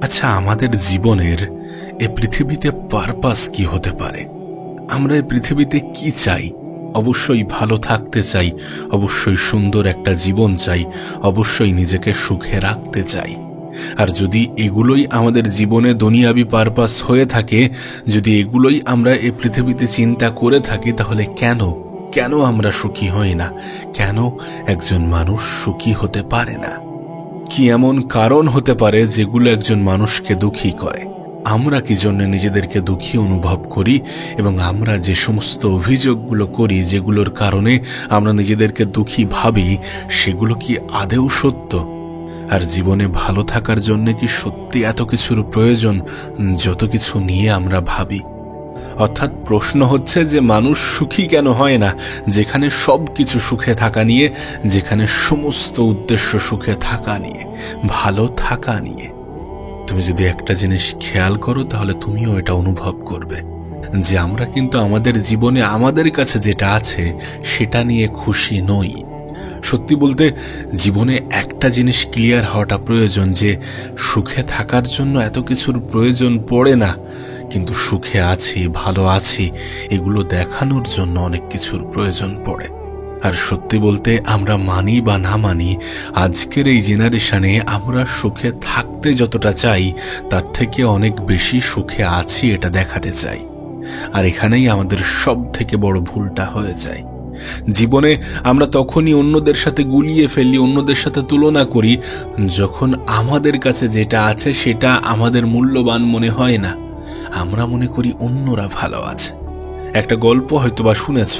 আচ্ছা, আমাদের জীবনের এই পৃথিবীতে পারপাস কি হতে পারে? আমরা এই পৃথিবীতে কি চাই? অবশ্যই ভালো থাকতে চাই, অবশ্যই সুন্দর একটা জীবন চাই, অবশ্যই নিজেকে সুখে রাখতে চাই। আর যদি এগুলোই আমাদের জীবনে দুনিয়াবি পারপাস হয়ে থাকে, যদি এগুলোই আমরা এই পৃথিবীতে চিন্তা করে থাকি, তাহলে কেন আমরা সুখী হই না? কেন একজন মানুষ সুখী হতে পারে না? কি এমন কারণ হতে পারে যেগুলো একজন মানুষকে দুঃখী করে? আমরা কি জন্য নিজেদেরকে দুঃখী অনুভব করি, এবং আমরা যে সমস্ত অভিযোগগুলো করি, যেগুলোর কারণে আমরা নিজেদেরকে দুঃখী ভাবি, সেগুলো কি আদৌ সত্য? আর জীবনে ভালো থাকার জন্য কি সত্যি এত কিছুর প্রয়োজন যত কিছু নিয়ে আমরা ভাবি? অর্থাৎ প্রশ্ন হচ্ছে যে মানুষ সুখী কেন হয় না, যেখানে সবকিছু সুখে থাকা নিয়ে, যেখানে সমস্ত উদ্দেশ্য সুখে থাকা নিয়ে, ভালো থাকা নিয়ে। তুমি যদি একটা জিনিস খেয়াল করো, তাহলে তুমিও এটা অনুভব করবে যে আমরা কিন্তু আমাদের জীবনে আমাদের কাছে যেটা আছে সেটা নিয়ে খুশি নই। সত্যি বলতে জীবনে একটা জিনিস ক্লিয়ার হওয়াটা প্রয়োজন, যে সুখে থাকার জন্য এত কিছুর প্রয়োজন পড়ে না, কিন্তু সুখে আছি, ভালো আছি, এগুলো দেখানোর জন্য অনেক কিছুর প্রয়োজন পড়ে। আর সত্যি বলতে আমরা মানি বা না মানি, আজকের এই জেনারেশনে আমরা সুখে থাকতে যতটা চাই, তার থেকে অনেক বেশি সুখে আছি এটা দেখাতে চাই। আর এখানেই আমাদের সব থেকে বড় ভুলটা হয়ে যায়। জীবনে আমরা তখনই অন্যদের সাথে গুলিয়ে ফেলি, অন্যদের সাথে তুলনা করি, যখন আমাদের কাছে যেটা আছে সেটা আমাদের মূল্যবান মনে হয় না। আমরা মনে করি অন্যরা ভালো আছে। একটা গল্প হয়তোবা শুনেছ,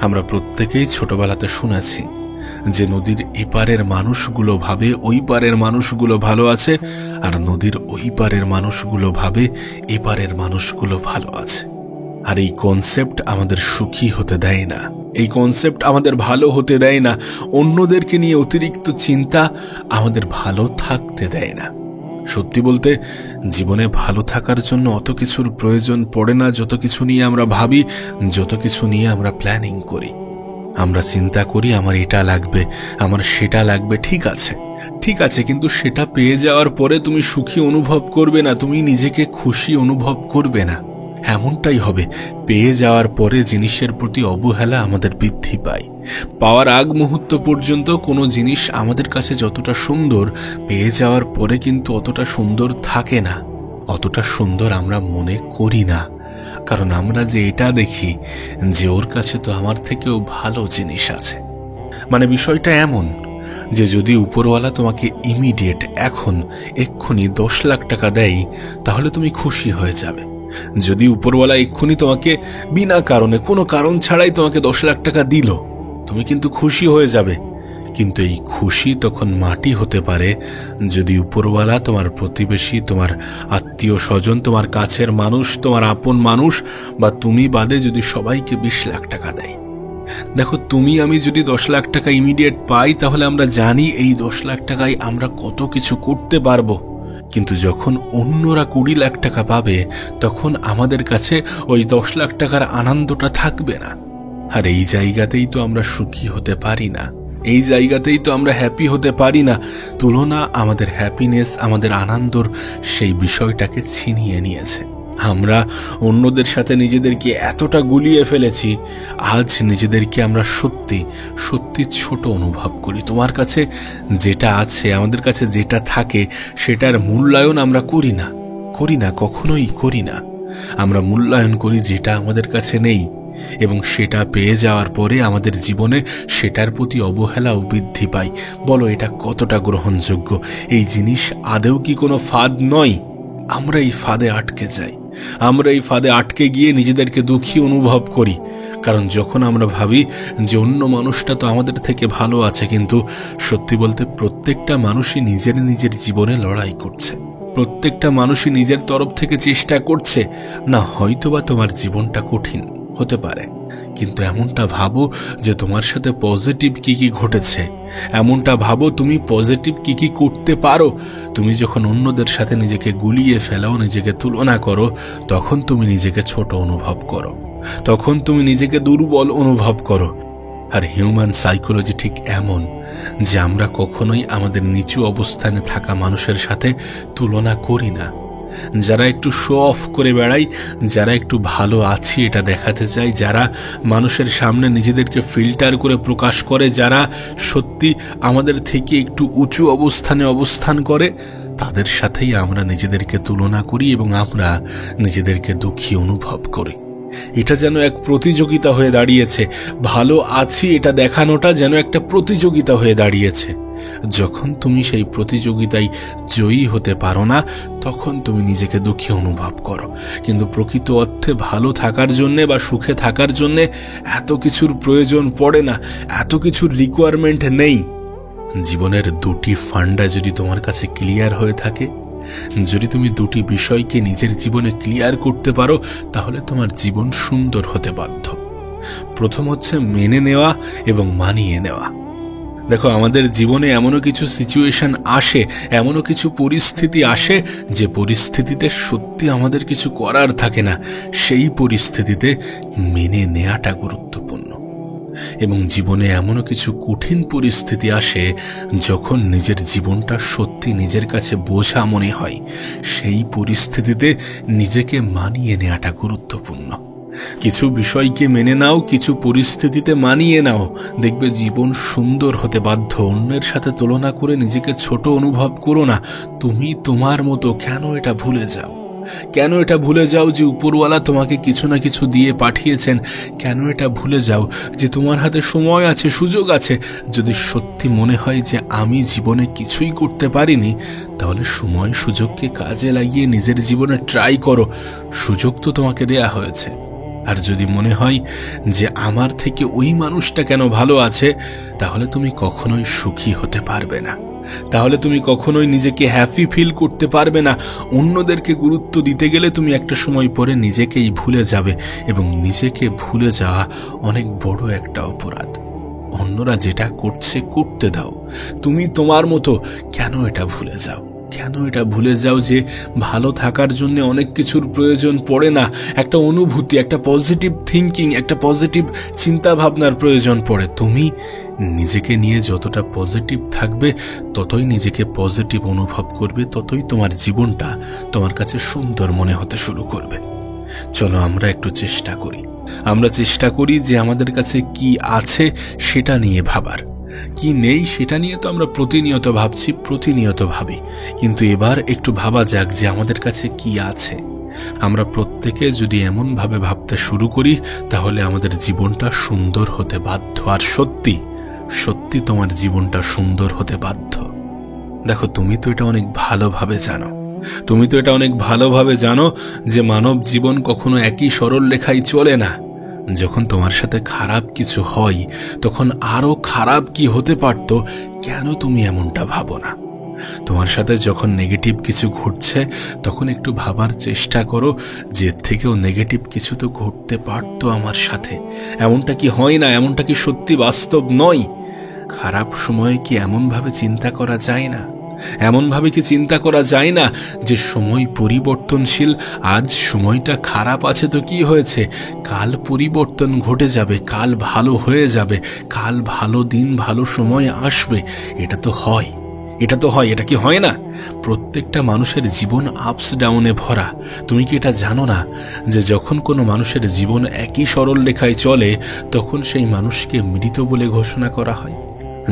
আমরা প্রত্যেকেই ছোটবেলাতে শুনেছি যে নদীর এপারের মানুষগুলো ভাবে ওই পারের মানুষগুলো ভালো আছে, আর নদীর ওই পারের মানুষগুলো ভাবে এপারের মানুষগুলো ভালো আছে। আর এই কনসেপ্ট আমাদের সুখী হতে দেয় না, এই কনসেপ্ট আমাদের ভালো হতে দেয় না। অন্যদেরকে নিয়ে অতিরিক্ত চিন্তা আমাদের ভালো থাকতে দেয় না। সত্যি বলতে জীবনে ভালো থাকার জন্য অত কিছুর প্রয়োজন পড়ে না, যত কিছু নিয়ে আমরা ভাবি, যত কিছু নিয়ে আমরা প্ল্যানিং করি। আমরা চিন্তা করি আমার এটা লাগবে, আমার সেটা লাগবে। ঠিক আছে, কিন্তু সেটা পেয়ে যাওয়ার পরে তুমি সুখী অনুভব করবে না, তুমি নিজেকে খুশি অনুভব করবে না। এমনটাই হবে, পেয়ে যাওয়ার পরে জিনিসের প্রতি অবহেলা আমাদের বৃদ্ধি পায়। পাওয়ার আগ মুহূর্ত পর্যন্ত কোনো জিনিস আমাদের কাছে যতটা সুন্দর, পেয়ে যাওয়ার পরে কিন্তু অতটা সুন্দর থাকে না, অতটা সুন্দর আমরা মনে করি না। কারণ আমরা যে এটা দেখি যে ওর কাছে তো আমার থেকেও ভালো জিনিস আছে। মানে বিষয়টা এমন যে যদি উপরওয়ালা তোমাকে ইমিডিয়েট এক্ষুনি 10 লাখ টাকা দেয়, তাহলে তুমি খুশি হয়ে যাবে। যদি উপরওয়ালা এক্ষুনি তোমাকে বিনা কারণে, কোনো কারণ ছাড়াই তোমাকে 10 লাখ টাকা দিল, তুমি কিন্তু খুশি হয়ে যাবে। কিন্তু এই খুশি তখন মাটি হতে পারে যদি উপরওয়ালা তোমার প্রতিবেশী, তোমার আত্মীয় স্বজন, তোমার কাছের মানুষ, তোমার আপন মানুষ বা তুমি বাদে যদি সবাইকে 20 লাখ টাকা দেয়। দেখো, তুমি আমি যদি 10 লাখ টাকা ইমিডিয়েট পাই, তাহলে আমরা জানি এই 10 লাখ টাকায় আমরা কত কিছু করতে পারবো। কিন্তু যখন অন্যরা 20 লাখ টাকা পাবে, তখন আমাদের কাছে ওই 10 লাখ টাকার আনন্দটা থাকবে না। আর এই জায়গাতেই তো আমরা সুখী হতে পারি না, এই জায়গাতেই তো আমরা হ্যাপি হতে পারি না। তুলনা আমাদের হ্যাপিনেস, আমাদের আনন্দর সেই বিষয়টাকে ছিনিয়ে নিয়েছে। আমরা অন্যদের সাথে নিজেদেরকে এতটা গুলিয়ে ফেলেছি, আজ নিজেদেরকে আমরা সত্যি সত্যি ছোট অনুভব করি। তোমার কাছে যেটা আছে, আমাদের কাছে যেটা থাকে, সেটার মূল্যায়ন আমরা করি না, কখনোই করি না। আমরা মূল্যায়ন করি যেটা আমাদের কাছে নেই, এবং সেটা পেয়ে যাওয়ার পরে আমাদের জীবনে সেটার প্রতি অবহেলাও বৃদ্ধি পায়। বলো, এটা কতটা গ্রহণযোগ্য? এই জিনিস আদৌ কি কোনো ফাঁদ নয়? আমরা এই ফাঁদে আটকে যাই, আমরা এই ফাঁদে আটকে গিয়ে নিজেদেরকে দুঃখী অনুভব করি। কারণ যখন আমরা ভাবি যে অন্য মানুষটা তো আমাদের থেকে ভালো আছে, কিন্তু সত্যি বলতে প্রত্যেকটা মানুষই নিজের জীবনে লড়াই করছে, প্রত্যেকটা মানুষই নিজের তরফ থেকে চেষ্টা করছে। না, হয়তোবা তোমার জীবনটা কঠিন হতে পারে, কিন্তু এমনটা ভাবো যে তোমার সাথে পজিটিভ কি কি ঘটেছে, এমনটা ভাবো তুমি পজিটিভ কি কি করতে পারো। তুমি যখন অন্যদের সাথে নিজেকে গুলিয়ে ফেলো, নিজেকে তুলনা করো, তখন তুমি নিজেকে ছোট অনুভব করো, তখন তুমি নিজেকে দুর্বল অনুভব করো। আর হিউম্যান সাইকোলজি ঠিক এমন যে আমরা কখনোই আমাদের নিচু অবস্থানে থাকা মানুষের সাথে তুলনা করি না। যারা একটু শো অফ করে বেড়ায়, যারা একটু ভালো আছে এটা দেখাতে চায়, যারা মানুষের সামনে নিজেদেরকে ফিল্টার করে প্রকাশ করে, যারা সত্যি আমাদের থেকে একটু উঁচু অবস্থানে অবস্থান করে, তাদের সাথেই আমরা নিজেদেরকে তুলনা করি এবং আমরা নিজেদেরকে দুঃখী অনুভব করি। এটা যেন এক প্রতিযোগিতা হয়ে দাঁড়িয়েছে। ভালো আছি এটা দেখানোটা যেন একটা প্রতিযোগিতা হয়ে দাঁড়িয়েছে। যখন তুমি সেই প্রতিযোগিতায় জয়ী হতে পারো না, তখন তুমি নিজেকে দুঃখী অনুভব করো। কিন্তু প্রকৃত অর্থে ভালো থাকার জন্যে বা সুখে থাকার জন্যে এত কিছুর প্রয়োজন পড়ে না, এত কিছুর রিকোয়ারমেন্ট নেই। জীবনের দুটি ফান্ডা যদি তোমার কাছে ক্লিয়ার হয়ে থাকে, যদি তুমি দুটি বিষয়কে নিজের জীবনে ক্লিয়ার করতে পারো, তাহলে তোমার জীবন সুন্দর হতে বাধ্য। প্রথম হচ্ছে মেনে নেওয়া এবং মানিয়ে নেওয়া। দেখো, আমাদের জীবনে এমনও কিছু সিচুয়েশন আসে, এমনও কিছু পরিস্থিতি আসে যে পরিস্থিতিতে সত্যি আমাদের কিছু করার থাকে না। সেই পরিস্থিতিতে মেনে নেওয়াটা গুরুত্বপূর্ণ। এবং জীবনে এমনও কিছু কঠিন পরিস্থিতি আসে যখন নিজের জীবনটা সত্যি নিজের কাছে বোঝা মনে হয়। সেই পরিস্থিতিতে নিজেকে মানিয়ে নেওয়াটা গুরুত্বপূর্ণ। কিছু বিষয়কে মেনে নাও, কিছু পরিস্থিতিতে মানিয়ে নাও, দেখবে জীবন সুন্দর হতে বাধ্য। অন্যের সাথে তুলনা করে নিজেকে ছোট অনুভব করো না। তুমি তোমার মতো। কেন এটা ভুলে যাও? কেন এটা ভুলে যাও যে উপরওয়ালা তোমাকে কিছু না কিছু দিয়ে পাঠিয়েছেন? কেন এটা ভুলে যাও যে তোমার হাতে সময় আছে, সুযোগ আছে? যদি সত্যি মনে হয় যে আমি জীবনে কিছুই করতে পারিনি, তাহলে সময় সুযোগকে কাজে লাগিয়ে নিজের জীবনে ট্রাই করো। সুযোগ তো তোমাকে দেয়া হয়েছে। আর যদি মনে হয় যে আমার থেকে ওই মানুষটা কেন ভালো আছে, তাহলে তুমি কখনোই সুখী হতে পারবে না। তাহলে তুমি কখনোই নিজেকে হ্যাপি ফিল করতে পারবে না। অন্যদেরকে গুরুত্ব দিতে গেলে তুমি একটা সময় পরে নিজেকেই ভুলে যাবে, এবং নিজেকে ভুলে যাওয়া অনেক বড় একটা অপরাধ। অন্যরা যেটা করছে করতে দাও, তুমি তোমার মতো। কেন এটা ভুলে যাও? কেন এটা ভুলে যাও যে ভালো থাকার জন্য অনেক কিছুর প্রয়োজন পড়ে না? একটা অনুভূতি, একটা পজিটিভ থিঙ্কিং, একটা পজিটিভ চিন্তা ভাবনার প্রয়োজন পড়ে। তুমি নিজেকে নিয়ে যতটা পজিটিভ থাকবে, ততই নিজেকে পজিটিভ অনুভব করবে, ততই তোমার জীবনটা তোমার কাছে সুন্দর মনে হতে শুরু করবে। চলো আমরা একটু চেষ্টা করি। আমরা চেষ্টা করি যে আমাদের কাছে কি আছে সেটা নিয়ে ভাবার। কি নেই সেটা নিয়ে তো আমরা প্রতিনিয়ত ভাবছি, প্রতিনিয়ত ভাবি। কিন্তু এবার একটু ভাবা যাক যে আমাদের কাছে কি আছে। আমরা প্রত্যেকে যদি এমনভাবে ভাবতে শুরু করি, তাহলে আমাদের জীবনটা সুন্দর হতে বাধ্য। আর সত্যি সত্যি তোমার জীবনটা সুন্দর হতে বাধ্য। দেখো, তুমি তো এটা অনেক ভালোভাবে জানো। তুমি তো এটা অনেক ভালোভাবে জানো যে মানব জীবন কখনো একই সরল রেখায় চলে না। যখন তোমার সাথে খারাপ কিছু হয়, তখন আরো খারাপ কি হতে পারত, কেন তুমি এমনটা ভাবো না? তোমার সাথে যখন নেগেটিভ কিছু ঘটছে, তখন একটু ভাবার চেষ্টা করো যে এর থেকেও নেগেটিভ কিছু তো ঘটতে পারতো আমার সাথে। এমনটা কি হয় না? এমনটা কি সত্যি বাস্তব নয়? খারাপ সময়ে কি এমনভাবে চিন্তা করা যায় না? এমনভাবে কি চিন্তা করা যায় না যে সময় পরিবর্তনশীল? আজ সময়টা খারাপ আছে তো কি হয়েছে? কাল পরিবর্তন ঘটে যাবে, কাল ভালো হয়ে যাবে, কাল ভালো দিন, ভালো সময় আসবে। এটা তো হয়, এটা তো হয়। এটা কি হয় না? প্রত্যেকটা মানুষের জীবন আপস ডাউনে ভরা। তুমি কি এটা জানো না যে যখন কোনো মানুষের জীবন একই সরল রেখায় চলে, তখন সেই মানুষকে মৃত বলে ঘোষণা করা হয়?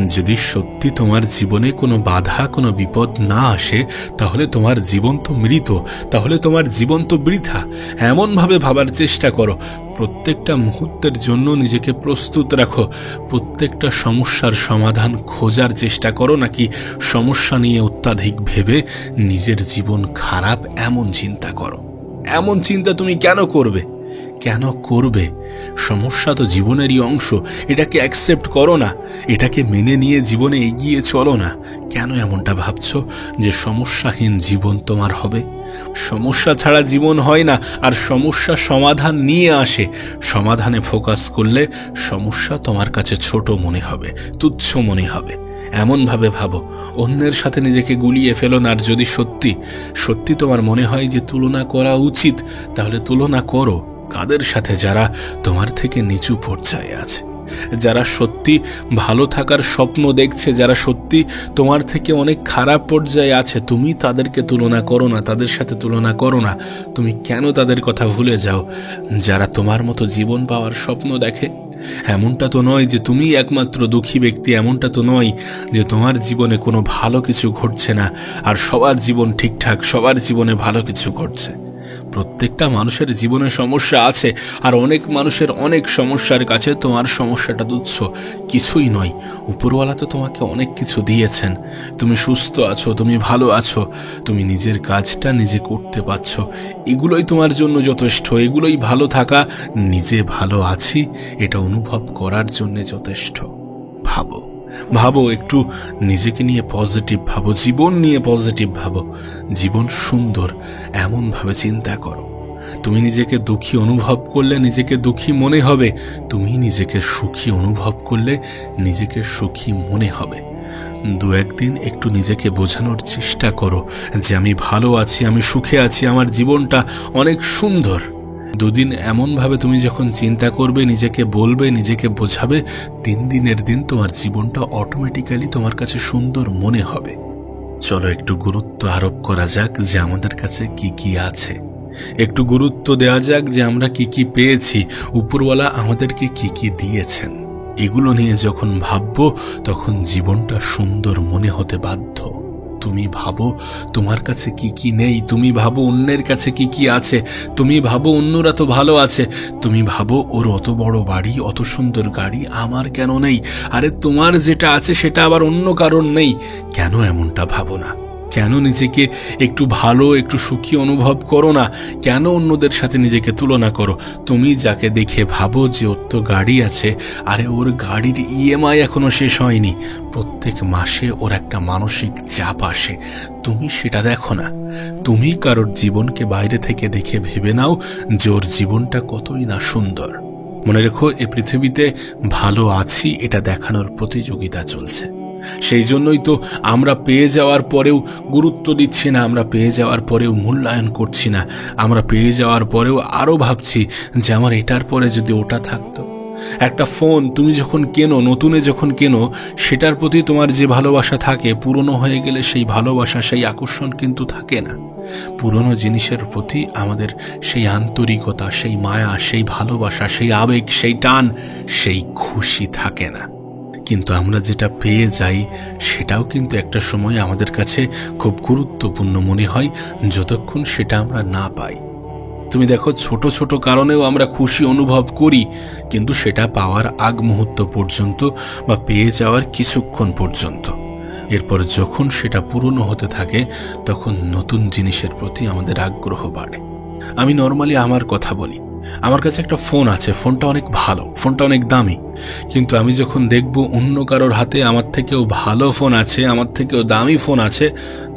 যদি সত্যি তোমার জীবনে কোনো বাধা, কোনো বিপদ না আসে, তাহলে তোমার জীবন তো মৃত, তাহলে তোমার জীবন তো বৃথা। এমনভাবে ভাবার চেষ্টা করো। প্রত্যেকটা মুহূর্তের জন্য নিজেকে প্রস্তুত রাখো। প্রত্যেকটা সমস্যার সমাধান খোঁজার চেষ্টা করো, নাকি সমস্যা নিয়ে অত্যাধিক ভেবে নিজের জীবন খারাপ এমন চিন্তা করো। এমন চিন্তা তুমি কেন করবে? কেন করবে? সমস্যা তো জীবনেরই অংশ। এটাকে অ্যাকসেপ্ট করো না, এটাকে মেনে নিয়ে জীবনে এগিয়ে চলো না। কেন এমনটা ভাবছো যে সমস্যাহীন জীবন তোমার হবে? সমস্যা ছাড়া জীবন হয় না, আর সমস্যা সমাধান নিয়ে আসে। সমাধানে ফোকাস করলে সমস্যা তোমার কাছে ছোট মনে হবে, তুচ্ছ মনে হবে। এমনভাবে ভাবো, অন্যের সাথে নিজেকে গুলিয়ে ফেলো না। আর যদি সত্যি সত্যি তোমার মনে হয় যে তুলনা করা উচিত, তাহলে তুলনা করো। কাদের সাথে? যারা তোমার থেকে নিচু পর্যায়ে আছে, যারা সত্যি ভালো থাকার স্বপ্ন দেখছে, যারা সত্যি তোমার থেকে অনেক খারাপ পর্যায়ে আছে, তুমি তাদেরকে তুলনা করো না, তাদের সাথে তুলনা করো না। তুমি কেন তাদের কথা ভুলে যাও? যারা তোমার মতো জীবন পাওয়ার স্বপ্ন দেখে, এমনটা তো নয় যে তুমি একমাত্র দুঃখী ব্যক্তি, এমনটা তো নয় যে তোমার জীবনে কোনো ভালো কিছু ঘটছে না আর সবার জীবন ঠিকঠাক, সবার জীবনে ভালো কিছু ঘটছে। প্রত্যেকটা মানুষের জীবনে সমস্যা আছে, আর অনেক মানুষের অনেক সমস্যার কাছে তোমার সমস্যাটা তুচ্ছ, কিছুই নয়। উপরওয়ালা তো তোমাকে অনেক কিছু দিয়েছেন, তুমি সুস্থ আছো, তুমি ভালো আছো, তুমি নিজের কাজটা নিজে করতে পারছো, এগুলোই তোমার জন্য যথেষ্ট। এগুলোই ভালো থাকা, নিজে ভালো আছি এটা অনুভব করার জন্য যথেষ্ট। ভাবো ভাবো, একটু নিজেকে নিয়ে পজিটিভ ভাবো, জীবন নিয়ে পজিটিভ ভাবো। জীবন সুন্দর এমনভাবে চিন্তা করো। তুমি নিজেকে দুঃখী অনুভব করলে নিজেকে দুঃখী মনে হবে, তুমি নিজেকে সুখী অনুভব করলে নিজেকে সুখী মনে হবে। দু একদিন একটু নিজেকে বোঝানোর চেষ্টা করো যে আমি ভালো আছি, আমি সুখে আছি, আমার জীবনটা অনেক সুন্দর। দুদিন এমনভাবে তুমি যখন চিন্তা করবে, নিজেকে বলবে, নিজেকে বোঝাবে, 3 দিনের দিন তোমার জীবনটা অটোমেটিক্যালি তোমার কাছে সুন্দর মনে হবে। চলো একটু গুরুত্ব আরোপ করা যাক যে আমাদের কাছে কি কি আছে, একটু গুরুত্ব দেওয়া যাক যে আমরা কি কি পেয়েছি, উপরওয়ালা আমাদেরকে কি কি দিয়েছেন। এগুলো নিয়ে যখন ভাববো তখন জীবনটা সুন্দর মনে হতে বাধ্য। তুমি ভাবো তোমার কাছে কি কি নেই, তুমি ভাবো অন্যের কাছে কি কি আছে, তুমি ভাবো অন্যরা তো ভালো আছে, তুমি ভাবো ওর অত বড় বাড়ি, অত সুন্দর গাড়ি, আমার কেন নেই? আরে তোমার যেটা আছে সেটা আবার অন্য কারণ নেই। কেন এমনটা ভাবো না? কেন নিজেকে একটু ভালো, একটু সুখী অনুভব করো না? কেন অন্যদের সাথে নিজেকে তুলনা করো? তুমি যাকে দেখে ভাবো যে ওর তো গাড়ি আছে, আরে ওর গাড়ির ইএমআই এখনো শেষ হয়নি, প্রত্যেক মাসে ওর একটা মানসিক চাপ আসে, তুমি সেটা দেখো না। তুমি কারোর জীবনকে বাইরে থেকে দেখে ভেবে নাও যে ওর জীবনটা কতই না সুন্দর। মনে রেখো, এই পৃথিবীতে ভালো আছি এটা দেখানোর প্রতিযোগিতা চলছে। সেই জন্যই তো আমরা পেয়ে যাওয়ার পরেও গুরুত্ব দিচ্ছি না, আমরা পেয়ে যাওয়ার পরেও মূল্যায়ন করছি না, আমরা পেয়ে যাওয়ার পরেও আরও ভাবছি যে আমার এটার পরে যদি ওটা থাকতো। একটা ফোন তুমি যখন কেনো, নতুনে যখন কেনো, সেটার প্রতি তোমার যে ভালোবাসা থাকে, পুরনো হয়ে গেলে সেই ভালোবাসা, সেই আকর্ষণ কিন্তু থাকে না। পুরনো জিনিসের প্রতি আমাদের সেই আন্তরিকতা, সেই মায়া, সেই ভালোবাসা, সেই আবেগ, সেই টান, সেই খুশি থাকে না। কিন্তু আমরা যেটা পেয়ে যাই সেটাও কিন্তু একটা সময় আমাদের কাছে খুব গুরুত্বপূর্ণ মনে হয়, যতক্ষণ সেটা আমরা না পাই। তুমি দেখো, ছোট ছোট কারণেও আমরা খুশি অনুভব করি, কিন্তু সেটা পাওয়ার আগ মুহূর্ত পর্যন্ত বা পেয়ে যাওয়ার কিছুক্ষণ পর্যন্ত। এরপর যখন সেটা পুরনো হতে থাকে তখন নতুন জিনিসের প্রতি আমাদের আগ্রহ বাড়ে। আমি নর্মালি আমার কথা বলি, আমার কাছে একটা ফোন আছে, ফোনটা অনেক ভালো, ফোনটা অনেক দামি, কিন্তু আমি যখন দেখব অন্য কারোর হাতে আমার থেকেও ভালো ফোন আছে, আমার থেকেও দামি ফোন আছে,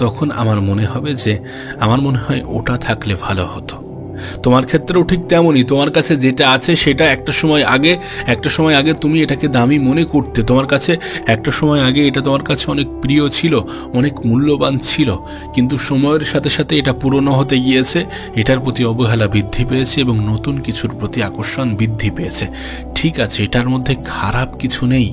তখন আমার মনে হবে যে আমার মনে হয় ওটা থাকলে ভালো হতো। তোমার ক্ষেত্রেও ঠিক তেমনই, তোমার কাছে যেটা আছে সেটা একটা সময় আগে তুমি এটাকে দামি মনে করতে, তোমার কাছে একটা সময় আগে এটা তোমার কাছে অনেক প্রিয় ছিল, অনেক মূল্যবান ছিল, কিন্তু সময়ের সাথে সাথে এটা পুরনো হতে গিয়েছে, এটার প্রতি অবহেলা বৃদ্ধি পেয়েছে এবং নতুন কিছুর প্রতি আকর্ষণ বৃদ্ধি পেয়েছে। ঠিক আছে, এটার মধ্যে খারাপ কিছু নেই,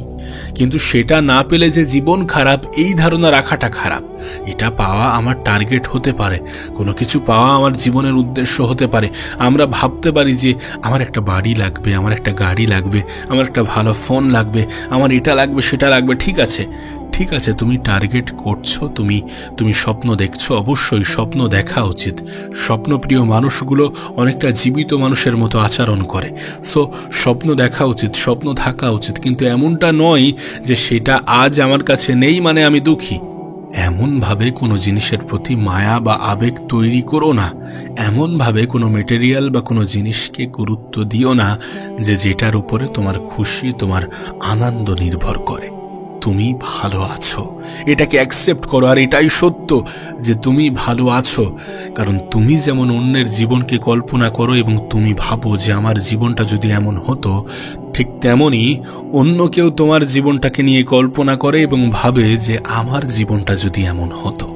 কিন্তু সেটা না পেলে যে জীবন খারাপ, এই ধারণা রাখাটা খারাপ। এটা পাওয়া আমার টার্গেট হতে পারে, কোনো কিছু পাওয়া আমার জীবনের উদ্দেশ্য হতে পারে। আমরা ভাবতে পারি যে আমার একটা বাড়ি লাগবে, আমার একটা গাড়ি লাগবে, আমার একটা ভালো ফোন লাগবে, আমার এটা লাগবে, সেটা লাগবে। ঠিক আছে, তুমি টার্গেট করছো, তুমি স্বপ্ন দেখছো, অবশ্যই স্বপ্ন দেখা উচিত। স্বপ্নপ্রিয় মানুষগুলো অনেকটা জীবিত মানুষের মতো আচরণ করে, সো স্বপ্ন দেখা উচিত, স্বপ্ন থাকা উচিত, কিন্তু এমনটা নয় যে সেটা আজ আমার কাছে নেই মানে আমি দুঃখী। এমনভাবে কোনো জিনিসের প্রতি মায়া বা আবেগ তৈরি করো না, এমনভাবে কোনো মেটেরিয়াল বা কোনো জিনিসকে গুরুত্ব দিও না যে যেটার উপরে তোমার খুশি, তোমার আনন্দ নির্ভর করে। তুমি ভালো আছো, এটাকে অ্যাকসেপ্ট করো, আর এটাই সত্য যে তুমি ভালো আছো। কারণ তুমি যেমন অন্যের জীবনকে কল্পনা করো এবং তুমি ভাবো যে আমার জীবনটা যদি এমন হতো, ঠিক তেমনই অন্য কেউ তোমার জীবনটাকে নিয়ে কল্পনা করে এবং ভাবে যে আমার জীবনটা যদি এমন হতো।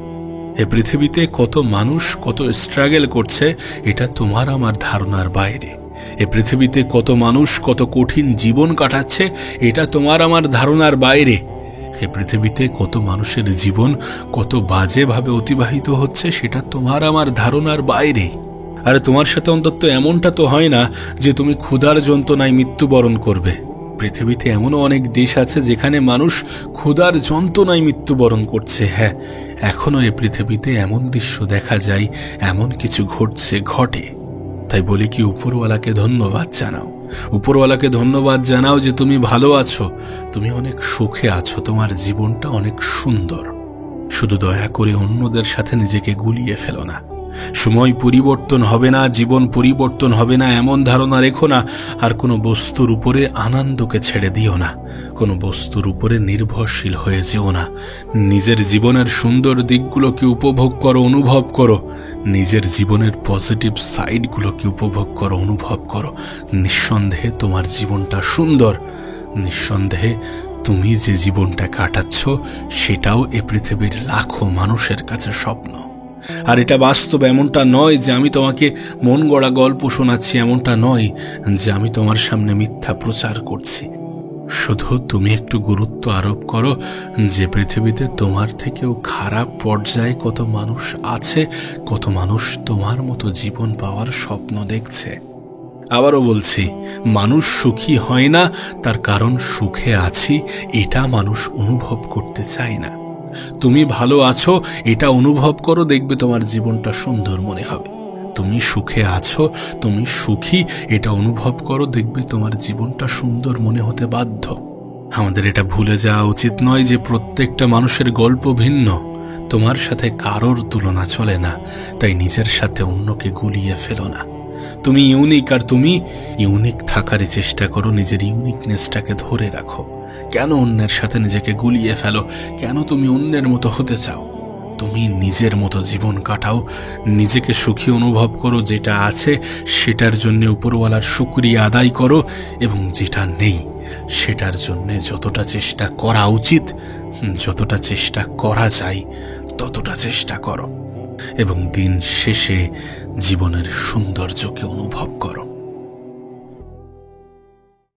এ পৃথিবীতে কত মানুষ কত স্ট্রাগল করছে, এটা তোমার আমার ধারণার বাইরে। এ পৃথিবীতে কত মানুষ কত কঠিন জীবন কাটাচ্ছে এটা তোমার আমার ধারণার বাইরে। এ পৃথিবীতে কত মানুষের জীবন কত বাজেভাবে অতিবাহিত হচ্ছে সেটা তোমার আমার ধারণার বাইরে। আরে তোমার সাথে অন্তত এমনটা তো হয় না যে তুমি ক্ষুধার যন্ত্রণায় মৃত্যুবরণ করবে। পৃথিবীতে এমনও অনেক দেশ আছে যেখানে মানুষ ক্ষুধার যন্ত্রণায় মৃত্যুবরণ করছে। হ্যাঁ, এখনো এ পৃথিবীতে এমন দৃশ্য দেখা যায়, এমন কিছু ঘটে। তাই বলি কি, উপরওয়ালাকে ধন্যবাদ জানাও। উপরওয়ালাকে ধন্যবাদ জানাও যে তুমি ভালো আছো, তুমি অনেক সুখে আছো, তোমার জীবনটা অনেক সুন্দর। শুধু দয়া করে অন্যদের সাথে নিজেকে গুলিয়ে ফেলো না। সময় পরিবর্তন হবে না, জীবন পরিবর্তন হবে না এমন ধারণা রেখো না। আর কোনো বস্তুর উপরে আনন্দকে ছেড়ে দিও না, কোনো বস্তুর উপরে নির্ভরশীল হয়ে যেও না। নিজের জীবনের সুন্দর দিকগুলোকে উপভোগ করো, অনুভব করো। নিজের জীবনের পজিটিভ সাইডগুলোকে উপভোগ করো, অনুভব করো। নিঃসন্দেহে তোমার জীবনটা সুন্দর। নিঃসন্দেহে তুমি যে জীবনটা কাটাচ্ছ সেটাও এ পৃথিবীর লাখো মানুষের কাছে স্বপ্ন। আর এটা বাস্তব। এমনটা নয় যে আমি তোমাকে মন গড়া গল্প শোনাচ্ছি, এমনটা নয় যে আমি তোমার সামনে মিথ্যা প্রচার করছি। শুধু তুমি একটু গুরুত্ব আরোপ করো যে পৃথিবীতে তোমার থেকেও খারাপ পর্যায়ে কত মানুষ আছে, কত মানুষ তোমার মতো জীবন পাওয়ার স্বপ্ন দেখছে। আবারও বলছি, মানুষ সুখী হয় না তার কারণ সুখে আছি এটা মানুষ অনুভব করতে চায় না। তুমি ভালো আছো এটা অনুভব করো, দেখবে তোমার জীবনটা সুন্দর মনে হবে। তুমি সুখে আছো, তুমি সুখী এটা অনুভব করো, দেখবে তোমার জীবনটা সুন্দর মনে হতে বাধ্য। আমাদের এটা ভুলে যাওয়া উচিত নয় যে প্রত্যেকটা মানুষের গল্প ভিন্ন। তোমার সাথে কারোর তুলনা চলে না, তাই নিজের সাথে অন্যকে গুলিয়ে ফেলো না। তুমি ইউনিক, আর তুমি ইউনিক থাকারই চেষ্টা করো। নিজের ইউনিকনেসটাকে ধরে রাখো। কেন অন্যের সাথে নিজেকে গুলিয়ে ফেলো? কেন তুমি অন্যের মতো হতে চাও? তুমি নিজের মতো জীবন কাটাও, নিজেকে সুখী অনুভব করো। যেটা আছে সেটার জন্য উপরওয়ালার শুকরিয়া আদায় করো, এবং যেটা নেই সেটার জন্য যতটা চেষ্টা করা উচিত, যতটা চেষ্টা করা যায় ততটা চেষ্টা করো, এবং দিন শেষে জীবনের সৌন্দর্যকে অনুভব করো।